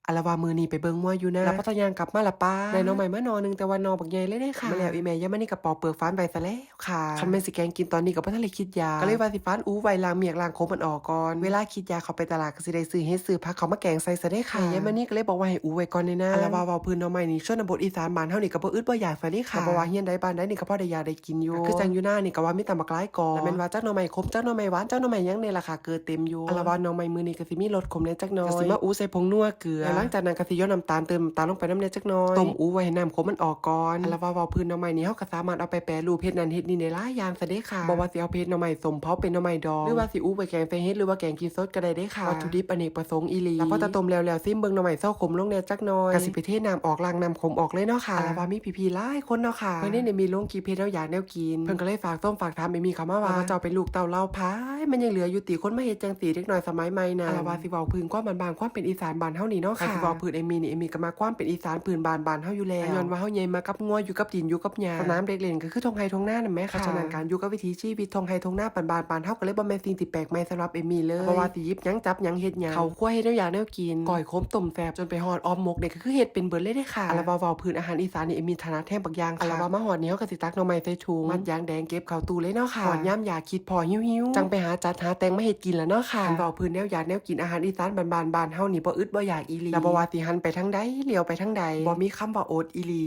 อาละว่ามือนี้ไปเบิ่งมวยอยู่นะแล้วพัทยางกลับมาละป้าได้น้องใหม่มานอนึงแต่ว่านอบักใหญ่เลยเด้ค่ะมาแล้วอีแม่ยามมานี่ก็ปอกเปลือกฟันไปซะแล้วค่ะคันแม่นสิแกงกินตอนนี้ก็บ่ทันได้คิดยาก็เลยว่าสิฟันไว้ล้างเมียกล้างคมมันออกก่อนเวลาคิดยาเข้าไปตลาดก็สิได้ซื้อเฮ็ดซื้อผักเขามาแกงใส่ซะเด้ค่ะยายมานี่ก็เลยบอกว่าให้ไว้ก่อนเลยนะอาละว่าเว้าพื้นน้องใหม่นี่ชนบทอีสานบ้านเฮานี่ก็บ่อึดบ่อยากซะเด้ค่ะเพราะว่าเฮียนใดบ้านใดนี่ก็พอได้ยาได้กินอยู่คือจังอยู่หน้านี่ก็ว่ามีแต่บักหลายกอแล้วแม่นว่าจักหน่อไม้ขมจักหน่อไม้หวานจักหน่อไม้หยังนี่ล่ะค่ะเกิดเต็มอยู่อาละว่าน้องใหม่มื้อนี้ก็สิมีรสขมแหน่จักหน่อยก็สิมาใส่ผงนัวเกลือแล้วหลังจากนั้นก็สิโยนน้ำตาลเติมน้ำตาลลงไปน้ำเนยจักหน่อยต้มไว้ให้น้ำขมมันออกก่อนแล้วว่าพื้นหน่อไม้นี้เฮาก็สามารถเอาไปแปรรูปเฮ็ดนั่นเฮ็ดนี่ได้หลายอย่างซะเด้ค่ะบ่ว่าสิเอาไปเฮ็ดหน่อไม้ส้มเผาเป็นหน่อไม้ดองหรือว่าสิไปแกงใส่เฮ็ดหรือว่าแกงกินสดก็ได้เด้ค่ะวัตถุดิบอเนกประสงค์อีหลีแล้วพอตะต้มแล้วซิมเบิ่งหน่อไม้เซาขมลงแหน่จักหน่อยก็สิไปเทน้ำออกล้างน้ำขมออกเลยเนาะค่ะแล้วว่ามีพี่ๆหลายคนเนาะค่ะเพิ่นได้มีลงคลิปเฮ็ดแล้วอยากแนวกินเพิ่นก็เลยฝากต้มฝากถามมีเข้ามาว่าเจ้าเป็นลูกเต้าเล่าพายมันยังเหลืออยู่ติคนมาเฮ็ดจังซี่เด็กน้อยสมัยใหม่นะแล้วว่าสิเว้าพื้นความบ้านๆความเป็นอีสานบ้านเฮานี่เนาะค่ะสิเว้าพื้นเอมี่นี่เอมี่ก็มาความเป็นอีสานพื้นบ้านเฮาอยู่แล้วย้อนว่าเฮาใหญ่มากับงัวอยู่กับดินอยู่กับหญ้าสนามเด็กเล่นก็คือทงไห้ทงนานั่นแหมค่ะฉะนั้นการอยู่กับวิถีชีวิตทงไห้ทงนาบ้านเฮาก็เลยบ่แม่นสิ่งที่แปลกใหม่สำหรับเอมี่เลยเพราะว่าสิหยิบหยังจับหยังเฮ็ดหยังเขาคั่วเฮ็ดแนวอยากแนวกินก้อยขมต้มแซ่บจนไปฮอดออมหมกนี่ก็คือเฮ็ดเป็นเบิดเลยเด้ค่ะอันละเว้าพื้นอาหารอีสานนี่เอมี่ถนัดแท้บักอย่างค่ะอันละว่ามาฮอดนี่เฮาก็สิตักหน่อไม้ใส่ถุงมัดยางแดงเก็บเข้าตู้เลยเนาะค่ะฮอดยามอยากคิดพอหิวๆจังไปหาจัดหาแต่งมาเฮ็ดกินแล้วเนาะค่ะเว้าพื้นแนวอยากแนวกินอาหารอีสานบ้านเฮานี่บ่อึดบ่อยากอีหลีแล้วบ่ว่าสิหันไปทางใดเลี้ยวไปทางใดบ่มีคำว่าอดอีหลี